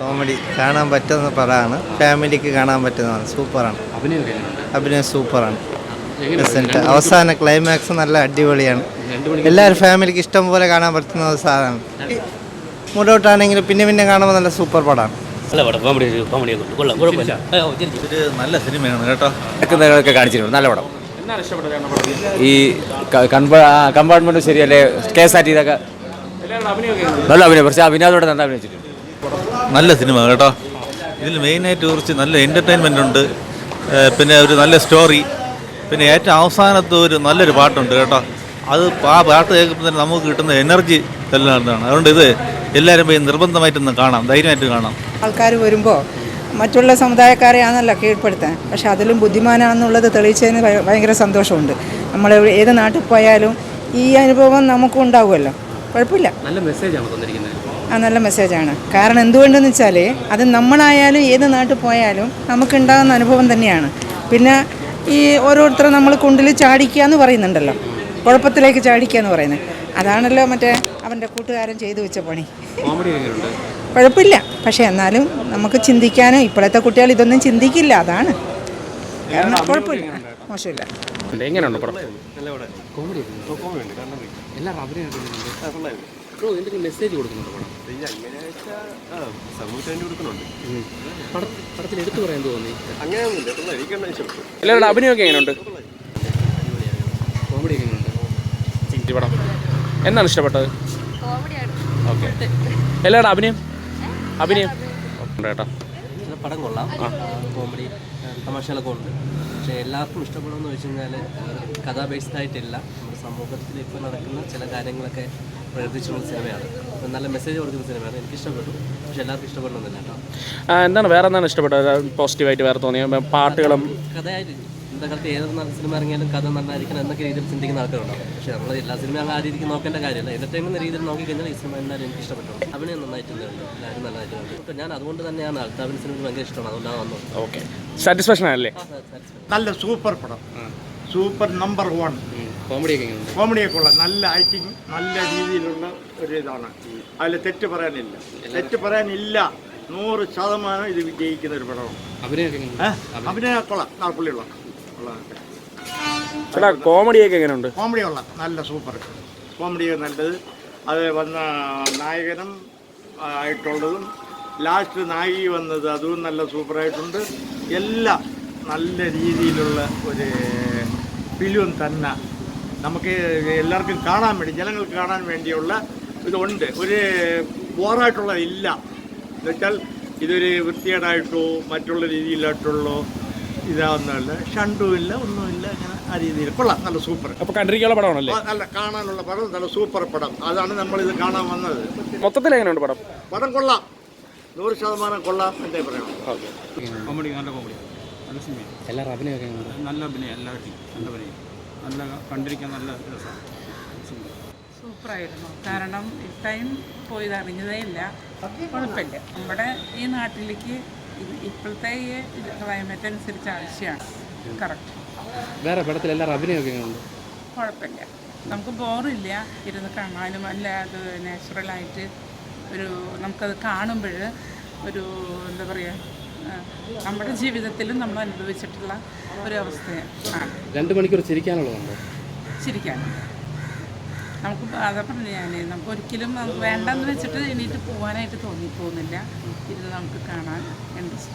Comedy കാണാൻ പറ്റുന്ന പടമാണ്, ഫാമിലിക്ക് കാണാൻ പറ്റുന്നതാണ്, സൂപ്പറാണ്. അഭിനയം സൂപ്പറാണ്. അവസാന ക്ലൈമാക്സ് നല്ല അടിപൊളിയാണ്. എല്ലാവരും ഫാമിലിക്ക് ഇഷ്ടം പോലെ കാണാൻ പറ്റുന്ന ഒരു സാധനമാണ്. മുന്നോട്ടാണെങ്കിലും പിന്നെ പിന്നെ കാണുമ്പോൾ നല്ല സൂപ്പർ പടമാണ്. ഒരു നല്ല സിനിമയാണ് കേട്ടോ. കാണിച്ചിട്ടുണ്ട്, നല്ല പടം. ഈ കമ്പാർട്ട്മെന്റ് ശരിയല്ലേ, KSRT ഇതൊക്കെ നല്ല അഭിനയം, പക്ഷേ അഭിനയത്തോടെ നല്ല അഭിനയിച്ചിട്ടുണ്ട്. നല്ല സിനിമ കേട്ടോ. ഇതിൽ മെയിനായിട്ട് കുറിച്ച് നല്ല എൻ്റർടൈൻമെൻ്റ് ഉണ്ട്, പിന്നെ ഒരു നല്ല സ്റ്റോറി, പിന്നെ ഏറ്റവും അവസാനത്തെ ഒരു നല്ലൊരു പാട്ടുണ്ട് കേട്ടോ. അത് ആ പാട്ട് കേൾക്കുമ്പോൾ തന്നെ നമുക്ക് കിട്ടുന്ന എനർജി എല്ലാം. അതുകൊണ്ട് ഇത് എല്ലാവരും പോയി നിർബന്ധമായിട്ടൊന്ന് കാണാം, ധൈര്യമായിട്ട് കാണാം. ആൾക്കാർ വരുമ്പോൾ മറ്റുള്ള സമുദായക്കാരെയാണല്ലോ കീഴ്പ്പെടുത്താൻ, പക്ഷെ അതിലും ബുദ്ധിമാനാണെന്നുള്ളത് തെളിയിച്ചതിന് ഭയങ്കര സന്തോഷമുണ്ട്. നമ്മൾ ഏത് നാട്ടിൽ പോയാലും ഈ അനുഭവം നമുക്കും ഉണ്ടാവുമല്ലോ, കുഴപ്പമില്ല. നല്ല മെസ്സേജാണ് തന്നിരിക്കുന്നത്. നല്ല മെസ്സേജാണ്. കാരണം എന്തുകൊണ്ടെന്ന് വെച്ചാൽ അത് നമ്മളായാലും ഏത് നാട്ടിൽ പോയാലും നമുക്കുണ്ടാകുന്ന അനുഭവം തന്നെയാണ്. പിന്നെ ഈ ഓരോരുത്തരും നമ്മൾ കുണ്ടിൽ ചാടിക്കുക എന്ന് പറയുന്നുണ്ടല്ലോ, കുഴപ്പത്തിലേക്ക് ചാടിക്കുക എന്ന് പറയുന്നത്, അതാണല്ലോ മറ്റേ അവൻ്റെ കൂട്ടുകാരൻ ചെയ്തു വെച്ച പണി. കുഴപ്പമില്ല, പക്ഷേ എന്നാലും നമുക്ക് ചിന്തിക്കാനും, ഇപ്പോഴത്തെ കുട്ടികൾ ഇതൊന്നും ചിന്തിക്കില്ല, അതാണ് കാരണം. കുഴപ്പമില്ല, മോശമില്ല. മെസ്സേജ് കൊടുക്കുന്നുണ്ട് പടത്തിൽ എടുത്തു പറയാൻ തോന്നി. എല്ലാവരുടെ അഭിനയമൊക്കെ എങ്ങനെയുണ്ട്? കോമഡി എങ്ങനെയുണ്ട് പടം? എന്നാണ് ഇഷ്ടപ്പെട്ടത്? ഓക്കെ. എല്ലാവരുടെ അഭിനയം കേട്ടോ. പടം കൊള്ളാം, കോമഡി തമാശകളൊക്കെ ഉണ്ട്. പക്ഷേ എല്ലാവർക്കും ഇഷ്ടപ്പെടുമെന്ന് വെച്ച് കഴിഞ്ഞാൽ കഥാ ബേസ്ഡ് ആയിട്ടില്ല, നമ്മുടെ സമൂഹത്തിൽ ഇപ്പോൾ നടക്കുന്ന ചില കാര്യങ്ങളൊക്കെ പ്രവർത്തിച്ചുള്ള സിനിമയാണ്. നല്ല മെസ്സേജ് കൊടുക്കുന്ന സിനിമയാണ്. എനിക്ക് ഇഷ്ടപ്പെട്ടു, പക്ഷെ എല്ലാവർക്കും ഇഷ്ടപ്പെടണമെന്നില്ല കേട്ടോ. എന്താണ് വേറെ എന്താണ് ഇഷ്ടപ്പെട്ടത് പോസിറ്റീവായിട്ട് വേറെ തോന്നിയത്? പാട്ടുകളും കഥയായിട്ട് ഇന്നത്തെ കാലത്ത് ഏത് നല്ല സിനിമ ഇറങ്ങിയാലും കഥ നന്നായിരിക്കണം എന്നൊക്കെ രീതിയിൽ ചിന്തിക്കുന്ന ആൾക്കാരുണ്ടാവും. പക്ഷേ നമ്മൾ എല്ലാ സിനിമയും ആ രീതിക്ക് നോക്കേണ്ട കാര്യമില്ല. എൻ്റർടൈൻമെൻറ്റ് രീതിയിൽ നോക്കിക്കഴിഞ്ഞാൽ ഈ സിനിമ എന്തായാലും എനിക്ക് ഇഷ്ടപ്പെട്ടു. അഭിനയം നന്നായിട്ടുണ്ട്, എല്ലാവരും നല്ലതായിട്ടുണ്ട്. ഞാൻ അതുകൊണ്ട് തന്നെയാണ് അൽത്താഫിൻ സിനിമ ഭയങ്കര ഇഷ്ടമാണ്, അതുകൊണ്ടാണ് വന്നത്. ഓക്കെ, സാറ്റിസ്ഫാക്ഷൻ ആണല്ലേ? നല്ല സൂപ്പർ പടം, സൂപ്പർ നമ്പർ 1. കോമഡിയൊക്കെ ഉള്ള നല്ല ആക്ടിങ്, നല്ല രീതിയിലുള്ള ഒരു ഇതാണ്. അതിൽ തെറ്റ് പറയാനില്ല, 100% ഇത് വിജയിക്കുന്ന ഒരു പടമാണ്. അഭിനയം കൊള്ളാം, പുള്ളിയുള്ള കോമഡിയൊക്കെ എങ്ങനെയുണ്ട്? കോമഡി കൊള്ളാം, നല്ല സൂപ്പർ കോമഡി, നല്ലത്. അത് വന്ന നായകനും ആയിട്ടുള്ളതും ലാസ്റ്റ് നായിക വന്നത് അതും നല്ല സൂപ്പറായിട്ടുണ്ട്. എല്ലാം നല്ല രീതിയിലുള്ള ഒരു ഫിലിം തന്നെ. നമുക്ക് എല്ലാവർക്കും കാണാൻ വേണ്ടി, ജനങ്ങൾക്ക് കാണാൻ വേണ്ടിയുള്ള ഇതുണ്ട്. ഒരു ബോറായിട്ടുള്ള ഇല്ല എന്നുവെച്ചാൽ ഇതൊരു വൃത്തികേടായിട്ടോ മറ്റുള്ള രീതിയിലായിട്ടുള്ളോ ഇതാവുന്നതല്ല, ഷണ്ടുമില്ല, ഒന്നുമില്ല. അങ്ങനെ ആ രീതിയിൽ കൊള്ളാം, നല്ല സൂപ്പർ. അപ്പോൾ കണ്ടിരിക്കാനുള്ള പടമാണല്ലേ? നല്ല കാണാനുള്ള പടം, നല്ല സൂപ്പർ പടം. അതാണ് നമ്മളിത് കാണാൻ വന്നത്. മൊത്തത്തിൽ എങ്ങനെയുണ്ട് പടം? കൊള്ളാം, 100% കൊള്ളാം എന്നേ പറയണം. കോമഡി, നല്ല കോമഡി, നല്ല സിനിമ. എല്ലാവരും അഭിനയമൊക്കെ നല്ല അഭിനയം, എല്ലാവരും നല്ല അഭിനയം, നല്ല കണ്ടിരിക്കാൻ നല്ല രസമാണ്. സൂപ്പറായിരുന്നു. കാരണം ടൈം പോയത് അറിഞ്ഞതേ ഇല്ല. കുഴപ്പമില്ല. നമ്മുടെ ഈ നാട്ടിലേക്ക് ഇപ്പോഴത്തെ ഈ ക്ലൈമറ്റ് അനുസരിച്ച് ആവശ്യമാണ്. കറക്റ്റ്. വേറെ പടത്തിൽ എല്ലാവരും അഭിനയമൊക്കെ ഉണ്ട്? കുഴപ്പമില്ല, നമുക്ക് ബോറില്ല, ഇരുന്ന് കാണാനും. അല്ല, അത് നാച്ചുറലായിട്ട് ഒരു നമുക്കത് കാണുമ്പോൾ ഒരു എന്താ പറയുക, നമ്മുടെ ജീവിതത്തിലും നമ്മൾ അനുഭവിച്ചിട്ടുള്ള ഒരു അവസ്ഥയാണ്. 2 മണിക്കൂർ ചിരിക്കാനുള്ളതുണ്ടോ? ചിരിക്കാനുണ്ട്. നമുക്ക് അതാ പറഞ്ഞു ഞാൻ, നമുക്ക് ഒരിക്കലും നമുക്ക് വേണ്ടെന്ന് വെച്ചിട്ട് എണീറ്റ് പോകാനായിട്ട് തോന്നിപ്പോകുന്നില്ല. ഇരുന്ന് നമുക്ക് കാണാൻ ഇൻട്രസ്റ്റ്.